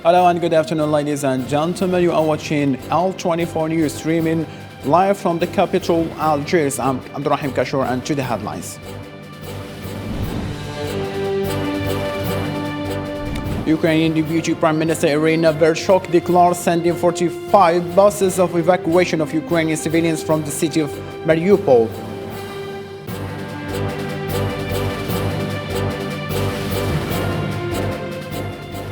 Hello and good afternoon, ladies and gentlemen. You are watching L24 News streaming live from the capital, Algiers. I'm Abdurrahim Kashur, and to the headlines. Ukrainian Deputy Prime Minister Irina Vereshchuk declares sending 45 buses of evacuation of Ukrainian civilians from the city of Mariupol.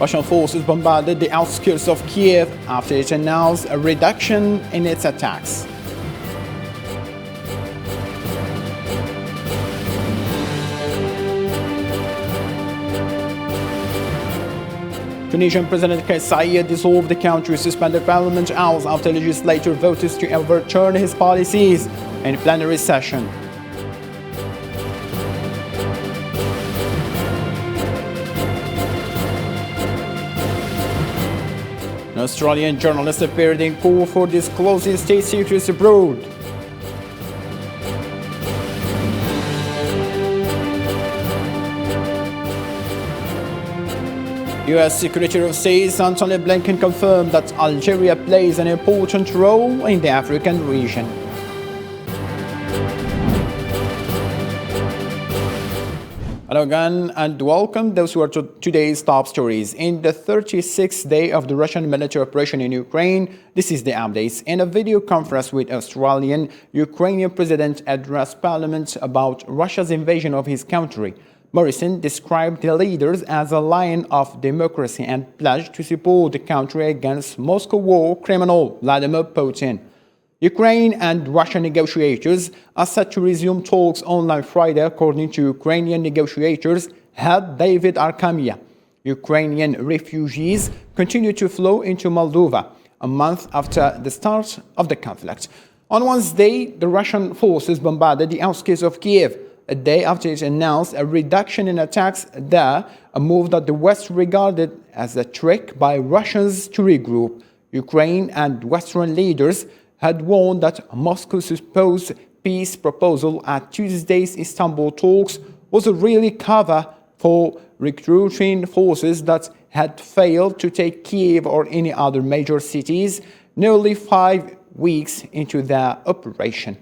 Russian forces bombarded the outskirts of Kiev after it announced a reduction in its attacks. Tunisian President Kais Saied dissolved the country's suspended parliament hours after legislature voted to overturn his policies in plenary session. An Australian journalist appeared in court for disclosing state secrets abroad. U.S. Secretary of State Antony Blinken confirmed that Algeria plays an important role in the African region. Hello again and welcome those who are to today's top stories. In the 36th day of the Russian military operation in Ukraine, this is the updates. In a video conference with Australian, Ukrainian President addressed Parliament about Russia's invasion of his country. Morrison described the leaders as a lion of democracy and pledged to support the country against Moscow war criminal Vladimir Putin. Ukraine and Russian negotiators are set to resume talks on Friday, according to Ukrainian negotiators head David Arkamia. Ukrainian refugees continue to flow into Moldova a month after the start of the conflict. On Wednesday, the Russian forces bombarded the outskirts of Kiev, a day after it announced a reduction in attacks there, a move that the West regarded as a trick by Russians to regroup. Ukraine and Western leaders had warned that Moscow's supposed peace proposal at Tuesday's Istanbul talks was a really cover for recruiting forces that had failed to take Kiev or any other major cities nearly 5 weeks into their operation.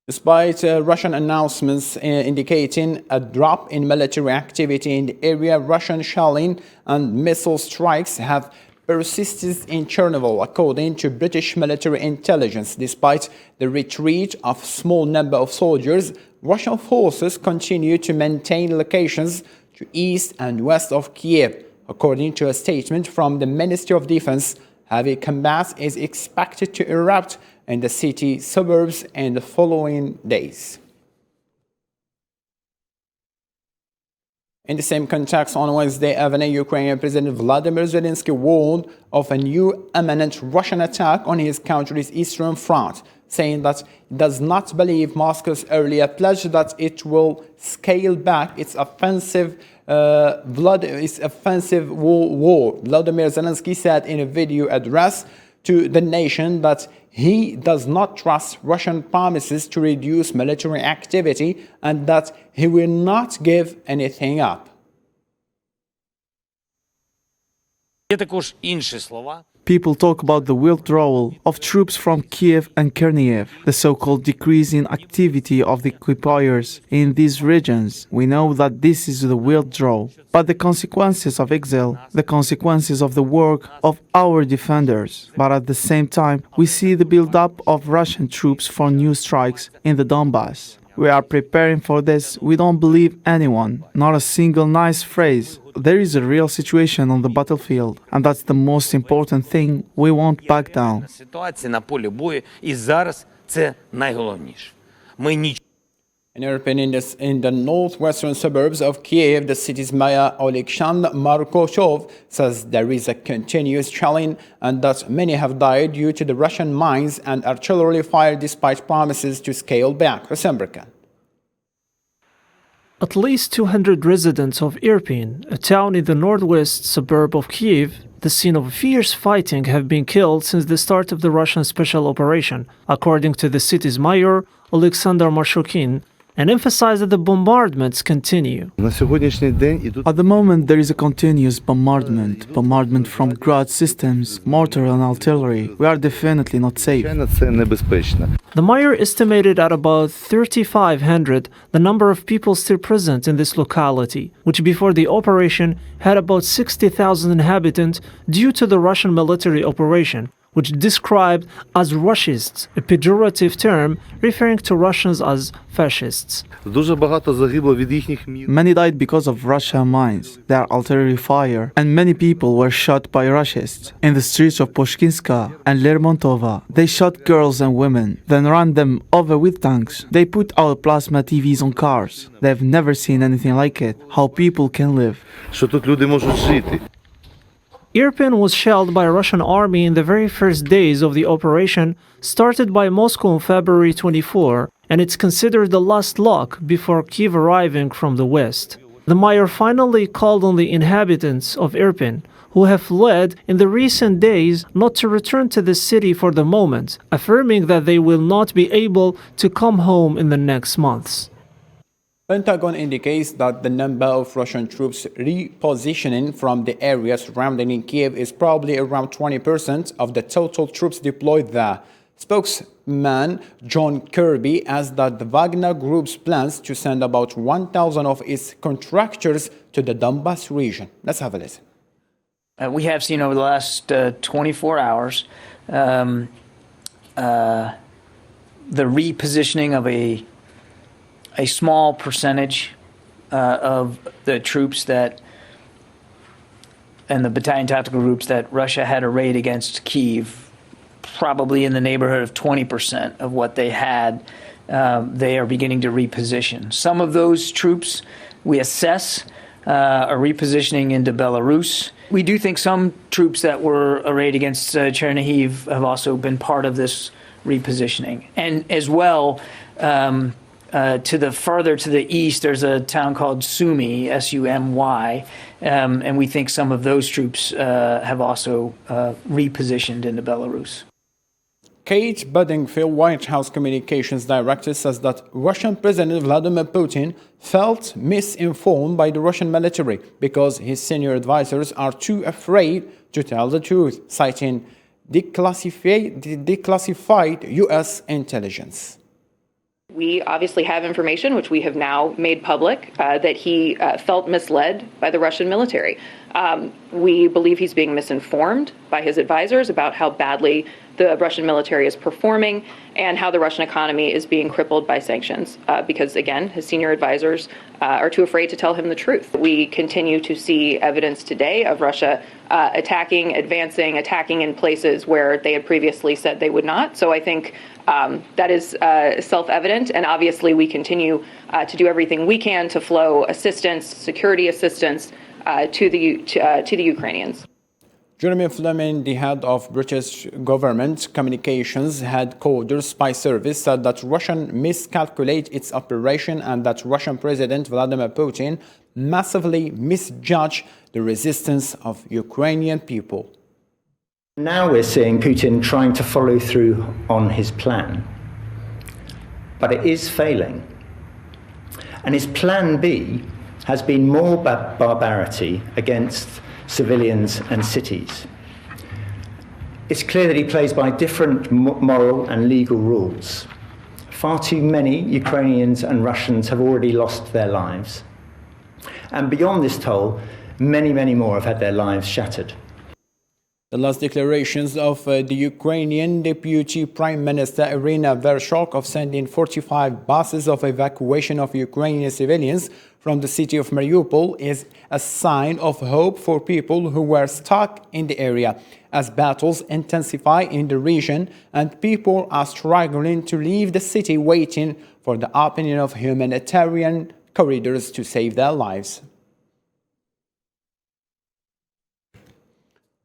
Despite Russian announcements indicating a drop in military activity in the area, Russian shelling and missile strikes have persisted in Chernobyl, according to British military intelligence. Despite the retreat of a small number of soldiers, Russian forces continue to maintain locations to east and west of Kiev. According to a statement from the Ministry of Defense, heavy combat is expected to erupt in the city suburbs in the following days. In the same context, on Wednesday evening, Ukrainian President Vladimir Zelensky warned of a new imminent Russian attack on his country's eastern front, saying that he does not believe Moscow's earlier pledge that it will scale back its offensive war. Vladimir Zelensky said in a video address to the nation that he does not trust Russian promises to reduce military activity and that he will not give anything up. People talk about the withdrawal of troops from Kiev and Chernihiv, the so-called decrease in activity of the occupiers in these regions. We know that this is the withdrawal, but the consequences of exile, the consequences of the work of our defenders. But at the same time, we see the build-up of Russian troops for new strikes in the Donbass. We are preparing for this. We don't believe anyone, not a single nice phrase. There is a real situation on the battlefield, and that's the most important thing. We won't back down. In European, in the northwestern suburbs of Kiev, the city's mayor Oleksandr Markoshov says there is a continuous challenge and that many have died due to the Russian mines and artillery fire despite promises to scale back. At least 200 residents of Irpin, a town in the northwest suburb of Kiev, the scene of fierce fighting, have been killed since the start of the Russian special operation, according to the city's mayor, Alexander Marshukin. and emphasized that the bombardments continue. At the moment, there is a continuous bombardment from Grad systems, mortar and artillery. We are definitely not safe. The mayor estimated at about 3,500 the number of people still present in this locality, which before the operation had about 60,000 inhabitants due to the Russian military operation, which described as Rushists, a pejorative term referring to Russians as fascists. Many died because of Russian mines, their artillery fire, and many people were shot by Rushists. In the streets of Pushkinska and Lermontova, they shot girls and women, then ran them over with tanks. They put our plasma TVs on cars. They've never seen anything like it, how people can live. Irpin was shelled by Russian army in the very first days of the operation, started by Moscow on February 24, and it's considered the last lock before Kiev arriving from the west. The mayor finally called on the inhabitants of Irpin, who have fled in the recent days, not to return to the city for the moment, affirming that they will not be able to come home in the next months. Pentagon indicates that the number of Russian troops repositioning from the area surrounding Kiev is probably around 20% of the total troops deployed there. Spokesman John Kirby adds that the Wagner Group's plans to send about 1,000 of its contractors to the Donbas region. Let's have a listen. We have seen over the last 24 hours the repositioning of a small percentage of the troops that and the battalion tactical groups that Russia had arrayed against Kyiv, probably in the neighborhood of 20% of what they had, they are beginning to reposition. Some of those troops we assess are repositioning into Belarus. We do think some troops that were arrayed against Chernihiv have also been part of this repositioning. And as well, to the further to the east, there's a town called Sumy, S-U-M-Y, and we think some of those troops have also repositioned into Belarus. Kate Bedingfield, White House Communications Director, says that Russian President Vladimir Putin felt misinformed by the Russian military because his senior advisors are too afraid to tell the truth, citing declassified U.S. intelligence. We obviously have information, which we have now made public, that he felt misled by the Russian military. We believe he's being misinformed by his advisors about how badly the Russian military is performing and how the Russian economy is being crippled by sanctions, because, again, his senior advisors are too afraid to tell him the truth. We continue to see evidence today of Russia attacking in places where they had previously said they would not. So I think that is self-evident, and obviously we continue to do everything we can to flow assistance, security assistance to the Ukrainians. Jeremy Fleming, the head of British government communications headquarters spy service, said that Russia miscalculated its operation and that Russian President Vladimir Putin massively misjudged the resistance of Ukrainian people. Now we're seeing Putin trying to follow through on his plan, but it is failing. And his plan B has been more barbarity against civilians and cities. It's clear that he plays by different moral and legal rules. Far too many Ukrainians and Russians have already lost their lives. And beyond this toll, many, many more have had their lives shattered. The last declarations of the Ukrainian Deputy Prime Minister Irina Vereshchuk of sending 45 buses of evacuation of Ukrainian civilians from the city of Mariupol is a sign of hope for people who were stuck in the area, as battles intensify in the region and people are struggling to leave the city, waiting for the opening of humanitarian corridors to save their lives.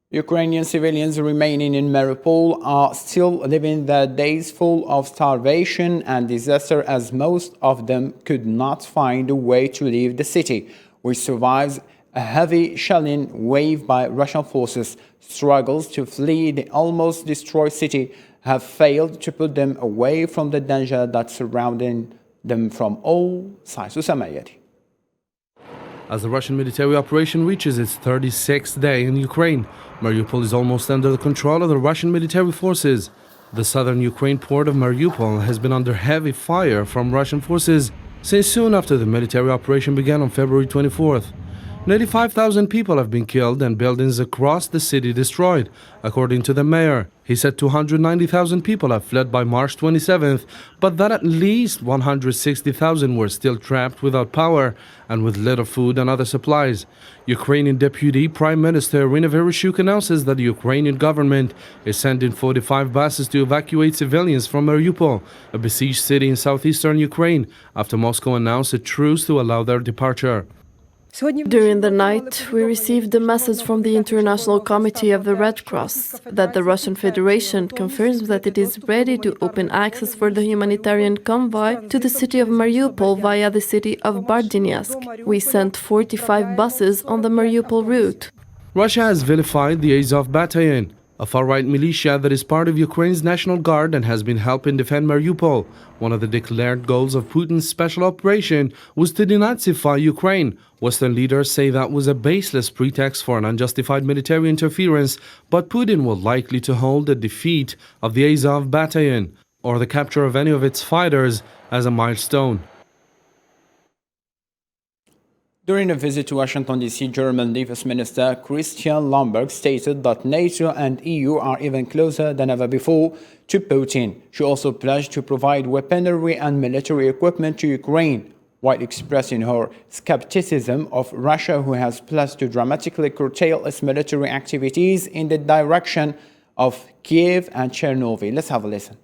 Ukrainian civilians remaining in Mariupol are still living their days full of starvation and disaster, as most of them could not find a way to leave the city, which survives a heavy shelling wave by Russian forces. Struggles to flee the almost destroyed city have failed to put them away from the danger that surrounding them from all sides. Usama Yadi. As the Russian military operation reaches its 36th day in Ukraine, Mariupol is almost under the control of the Russian military forces. The southern Ukraine port of Mariupol has been under heavy fire from Russian forces since soon after the military operation began on February 24th. Nearly 5,000 people have been killed and buildings across the city destroyed, according to the mayor. He said 290,000 people have fled by March 27th, but that at least 160,000 were still trapped without power and with little food and other supplies. Ukrainian Deputy Prime Minister Irina Vereshchuk announces that the Ukrainian government is sending 45 buses to evacuate civilians from Mariupol, a besieged city in southeastern Ukraine, after Moscow announced a truce to allow their departure. During the night, we received a message from the International Committee of the Red Cross that the Russian Federation confirms that it is ready to open access for the humanitarian convoy to the city of Mariupol via the city of Bardyansk. We sent 45 buses on the Mariupol route. Russia has vilified the Azov Battalion, a far-right militia that is part of Ukraine's National Guard and has been helping defend Mariupol. One of the declared goals of Putin's special operation was to denazify Ukraine. Western leaders say that was a baseless pretext for an unjustified military interference, but Putin will likely to hold the defeat of the Azov Battalion or the capture of any of its fighters as a milestone. During a visit to Washington, D.C., German Defense Minister Christian Lambert stated that NATO and EU are even closer than ever before to Putin. She also pledged to provide weaponry and military equipment to Ukraine, while expressing her skepticism of Russia, who has pledged to dramatically curtail its military activities in the direction of Kiev and Chernobyl. Let's have a listen.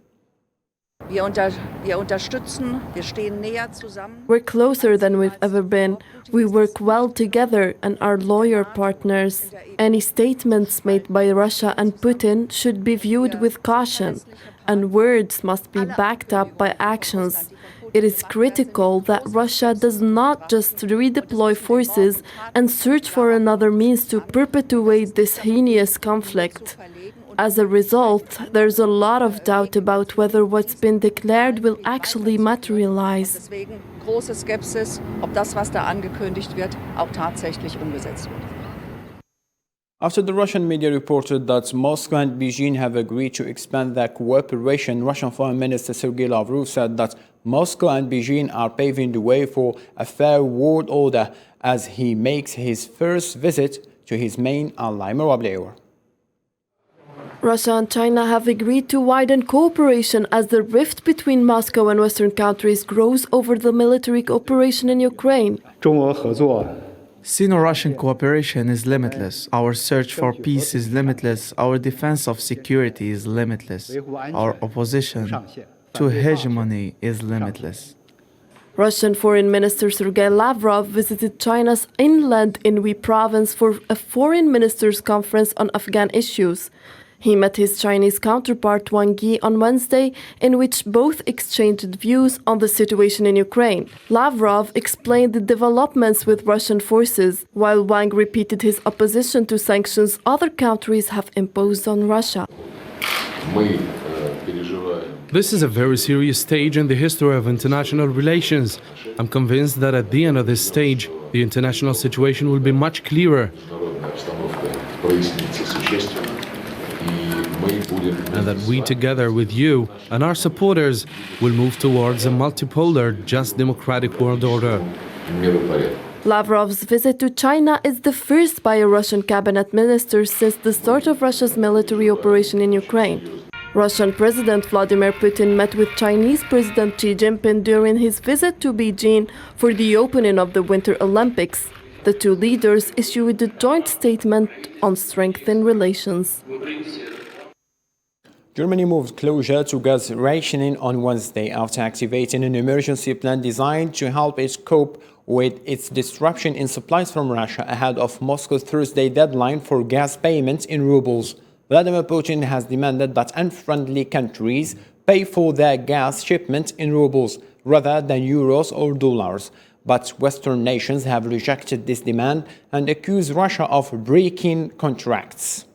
We're closer than we've ever been. We work well together and are loyal partners. Any statements made by Russia and Putin should be viewed with caution, and words must be backed up by actions. It is critical that Russia does not just redeploy forces and search for another means to perpetuate this heinous conflict. As a result, there's a lot of doubt about whether what's been declared will actually materialize. After the Russian media reported that Moscow and Beijing have agreed to expand their cooperation, Russian Foreign Minister Sergei Lavrov said that Moscow and Beijing are paving the way for a fair world order as he makes his first visit to his main ally. Russia and China have agreed to widen cooperation as the rift between Moscow and Western countries grows over the military cooperation in Ukraine. Sino-Russian cooperation is limitless. Our search for peace is limitless. Our defense of security is limitless. Our opposition to hegemony is limitless. Russian Foreign Minister Sergei Lavrov visited China's inland Anhui province for a foreign ministers' conference on Afghan issues. He met his Chinese counterpart Wang Yi on Wednesday, in which both exchanged views on the situation in Ukraine. Lavrov explained the developments with Russian forces, while Wang repeated his opposition to sanctions other countries have imposed on Russia. This is a very serious stage in the history of international relations. I'm convinced that at the end of this stage, the international situation will be much clearer, and that we, together with you and our supporters, will move towards a multipolar, just democratic world order. Lavrov's visit to China is the first by a Russian cabinet minister since the start of Russia's military operation in Ukraine. Russian President Vladimir Putin met with Chinese President Xi Jinping during his visit to Beijing for the opening of the Winter Olympics. The two leaders issued a joint statement on strengthened relations. Germany moved closer to gas rationing on Wednesday after activating an emergency plan designed to help it cope with its disruption in supplies from Russia ahead of Moscow's Thursday deadline for gas payments in rubles. Vladimir Putin has demanded that unfriendly countries pay for their gas shipments in rubles rather than euros or dollars. But Western nations have rejected this demand and accused Russia of breaking contracts.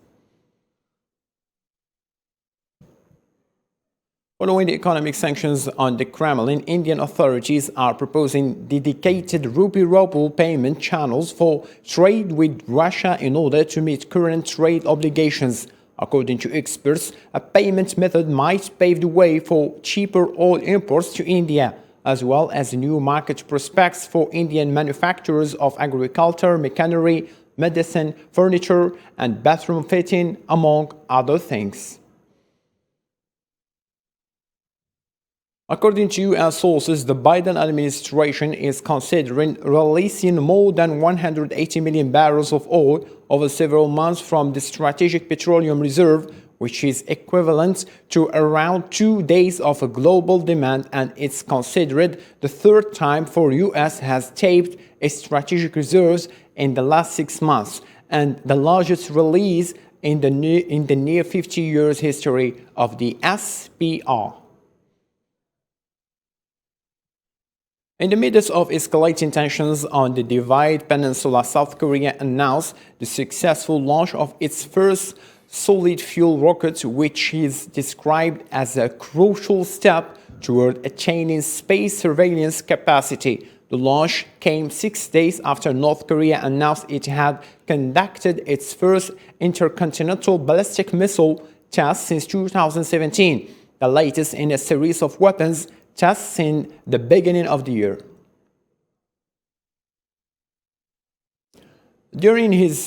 Following the economic sanctions on the Kremlin, Indian authorities are proposing dedicated rupee-ruble payment channels for trade with Russia in order to meet current trade obligations. According to experts, a payment method might pave the way for cheaper oil imports to India, as well as new market prospects for Indian manufacturers of agriculture, machinery, medicine, furniture, and bathroom fitting, among other things. According to U.S. sources, the Biden administration is considering releasing more than 180 million barrels of oil over several months from the Strategic Petroleum Reserve, which is equivalent to around 2 days of a global demand, and it's considered the third time for U.S. has tapped its strategic reserves in the last 6 months, and the largest release in the near 50 years history of the SPR. In the midst of escalating tensions on the divided peninsula, South Korea announced the successful launch of its first solid-fuel rocket, which is described as a crucial step toward attaining space surveillance capacity. The launch came 6 days after North Korea announced it had conducted its first intercontinental ballistic missile test since 2017, the latest in a series of weapons tests in the beginning of the year. During his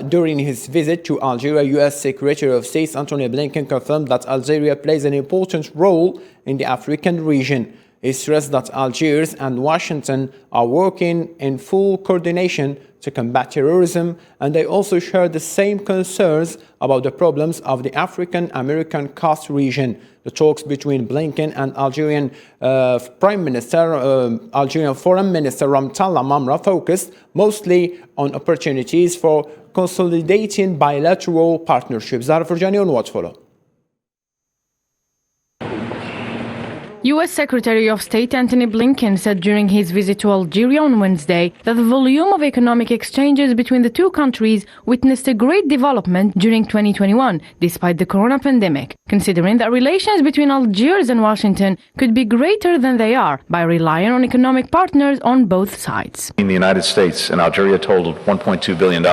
during his visit to Algeria, U.S. Secretary of State Antony Blinken confirmed that Algeria plays an important role in the African region. He stressed that Algiers and Washington are working in full coordination to combat terrorism, and they also share the same concerns about the problems of the African-American coast region. The talks between Blinken and Algerian Foreign Minister Ramtalla Mamra focused mostly on opportunities for consolidating bilateral partnerships. Zara Furjani on Watch Follow. U.S. Secretary of State Antony Blinken said during his visit to Algeria on Wednesday that the volume of economic exchanges between the two countries witnessed a great development during 2021, despite the corona pandemic, considering that relations between Algiers and Washington could be greater than they are by relying on economic partners on both sides. In the United States and Algeria totaled $1.2 billion.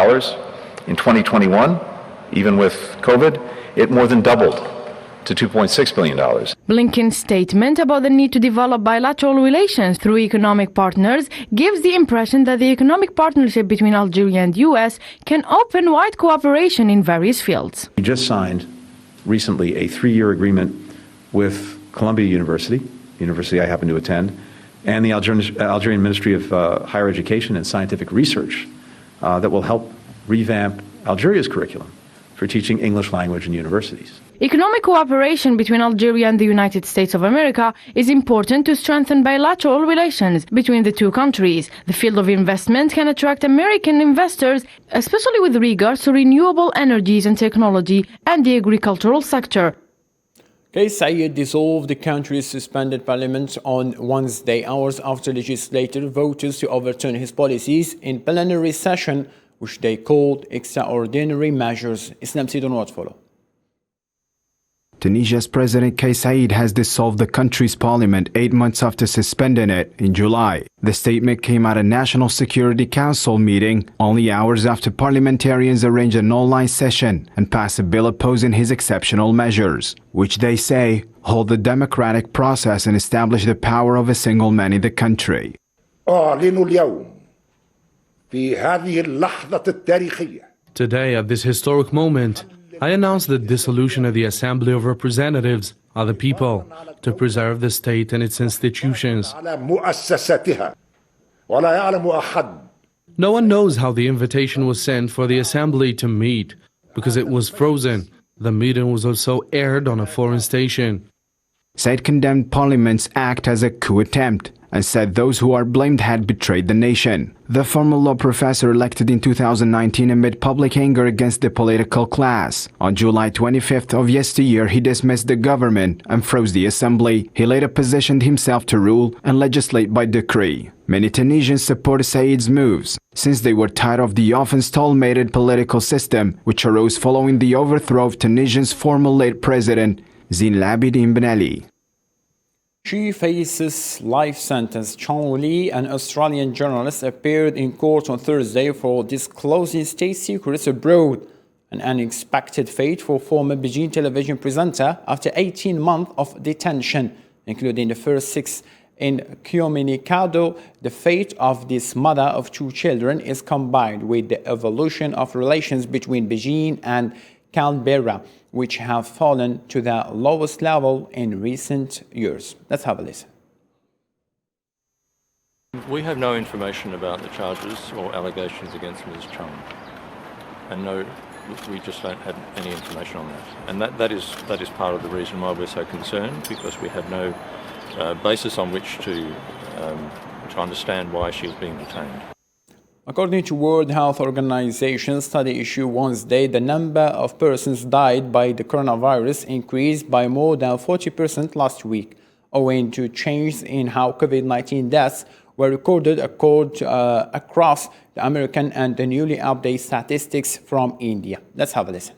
In 2021, even with COVID, it more than doubled to $2.6 billion. Blinken's statement about the need to develop bilateral relations through economic partners gives the impression that the economic partnership between Algeria and U.S. can open wide cooperation in various fields. We just signed recently a 3-year agreement with Columbia University I happen to attend, and the Algerian Ministry of Higher Education and Scientific Research that will help revamp Algeria's curriculum for teaching English language in universities. Economic cooperation between Algeria and the United States of America is important to strengthen bilateral relations between the two countries. The field of investment can attract American investors, especially with regards to renewable energies and technology and the agricultural sector. Kais Saied dissolved the country's suspended parliament on Wednesday, hours after legislators voted to overturn his policies in plenary session, which they called extraordinary measures. Islam Sidon, what follow? Tunisia's President Kais Saied has dissolved the country's parliament 8 months after suspending it in July. The statement came at a National Security Council meeting only hours after parliamentarians arranged an online session and passed a bill opposing his exceptional measures, which they say hold the democratic process and establish the power of a single man in the country. Today, at this historic moment, I announce the dissolution of the Assembly of Representatives of the people to preserve the state and its institutions. No one knows how the invitation was sent for the Assembly to meet, because it was frozen. The meeting was also aired on a foreign station. Said condemned Parliament's act as a coup attempt and said those who are blamed had betrayed the nation. The former law professor elected in 2019 amid public anger against the political class. On July 25th of yesteryear, he dismissed the government and froze the assembly. He later positioned himself to rule and legislate by decree. Many Tunisians support Said's moves, since they were tired of the often stalemated political system, which arose following the overthrow of Tunisia's former late president, Zin Labidin Ben Ali. She faces life sentence. Chong Lee, an Australian journalist, appeared in court on Thursday for disclosing state secrets abroad. An unexpected fate for former Beijing television presenter after 18 months of detention, including the first 6 incommunicado. The fate of this mother of 2 children is combined with the evolution of relations between Beijing and Canberra, which have fallen to the lowest level in recent years. Let's have a listen. We have no information about the charges or allegations against Ms. Chung, and no, we just don't have any information on that. And that is part of the reason why we're so concerned, because we have no basis on which to understand why she's being detained. According to World Health Organization study issued Wednesday, the number of persons died by the coronavirus increased by more than 40% last week, owing to changes in how COVID-19 deaths were recorded across the American and the newly updated statistics from India. Let's have a listen.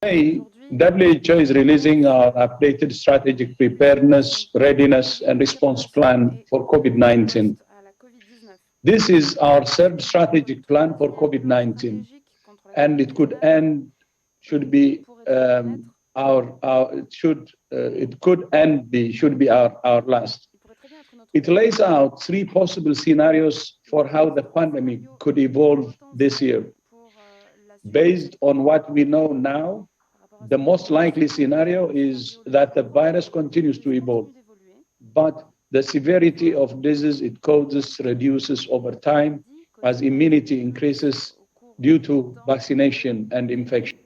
Today, WHO is releasing our updated strategic preparedness, readiness, and response plan for COVID-19. This is our 3rd strategic plan for COVID-19, and it could end, should be our last. It lays out 3 possible scenarios for how the pandemic could evolve this year. Based on what we know now, the most likely scenario is that the virus continues to evolve, but the severity of disease it causes reduces over time as immunity increases due to vaccination and infection.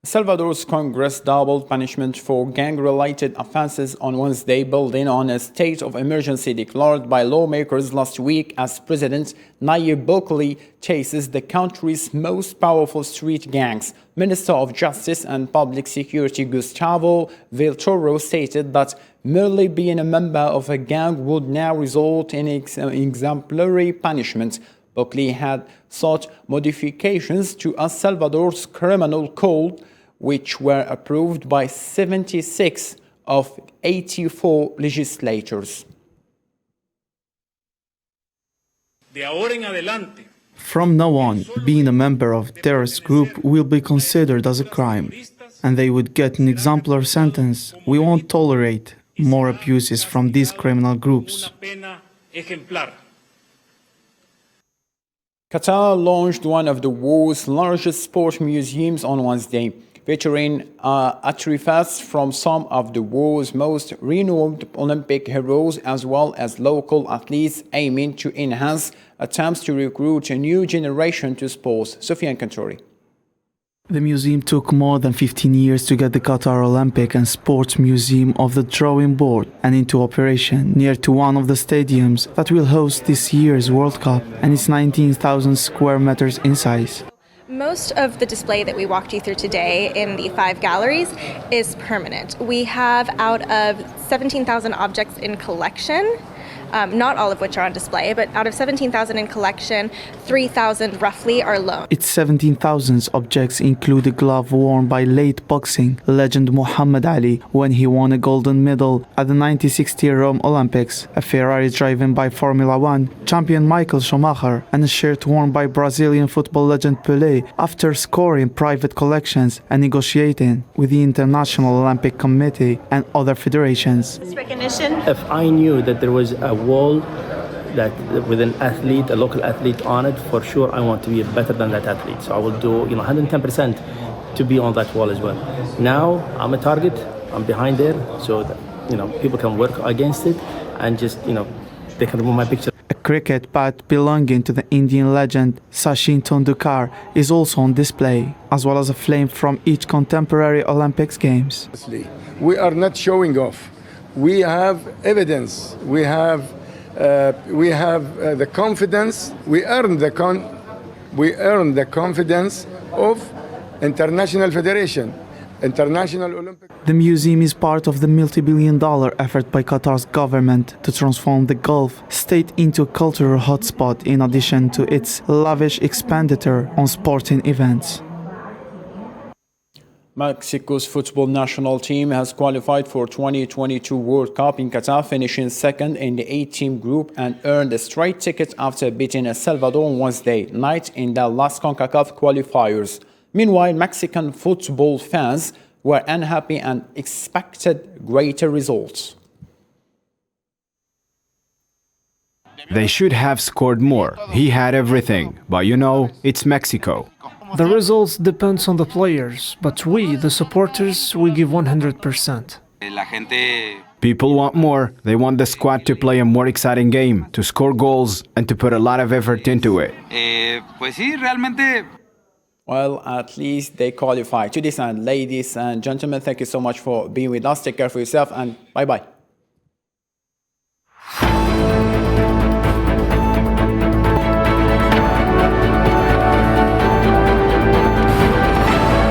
Salvador's Congress doubled punishment for gang-related offenses on Wednesday, building on a state of emergency declared by lawmakers last week as President Nayib chases the country's most powerful street gangs. Minister of Justice and Public Security Gustavo Villatoro stated that merely being a member of a gang would now result in exemplary punishment. Buckley had sought modifications to El Salvador's criminal code, which were approved by 76 of 84 legislators. From now on, being a member of a terrorist group will be considered as a crime, and they would get an exemplar sentence. We won't tolerate more abuses from these criminal groups. Qatar launched one of the world's largest sports museums on Wednesday, featuring artifacts from some of the world's most renowned Olympic heroes as well as local athletes, aiming to enhance attempts to recruit a new generation to sports. Sofian Kantori. The museum took more than 15 years to get the Qatar Olympic and Sports Museum off the drawing board and into operation near to one of the stadiums that will host this year's World Cup, and it's 19,000 square meters in size. Most of the display that we walked you through today in the 5 galleries is permanent. We have out of 17,000 objects in collection, not all of which are on display, but out of 17,000 in collection, 3,000 roughly are loaned. Its 17,000 objects include a glove worn by late boxing legend Muhammad Ali when he won a golden medal at the 1960 Rome Olympics, a Ferrari driven by Formula One champion Michael Schumacher, and a shirt worn by Brazilian football legend Pelé after scoring private collections and negotiating with the International Olympic Committee and other federations. Recognition. If I knew that there was a wall that with an athlete, a local athlete on it, for sure I want to be better than that athlete. So I will do 110% to be on that wall as well. Now I'm a target, I'm behind there, so that people can work against it and just they can remove my picture. A cricket bat belonging to the Indian legend Sachin Tendulkar is also on display, as well as a flame from each contemporary Olympics Games. We are not showing off. We have evidence. We have the confidence. We earn the confidence of international federation, international Olympic. The museum is part of the multi-billion-dollar effort by Qatar's government to transform the Gulf state into a cultural hotspot, in addition to its lavish expenditure on sporting events. Mexico's football national team has qualified for 2022 World Cup in Qatar, finishing second in the 8-team group and earned a straight ticket after beating El Salvador on Wednesday night in the last CONCACAF qualifiers. Meanwhile, Mexican football fans were unhappy and expected greater results. They should have scored more. He had everything, but you know, it's Mexico. The results depends on the players, but we, the supporters, we give 100%. People want more. They want the squad to play a more exciting game, to score goals, and to put a lot of effort into it. Well, at least they qualify. To this end, ladies and gentlemen, thank you so much for being with us. Take care for yourself and bye-bye.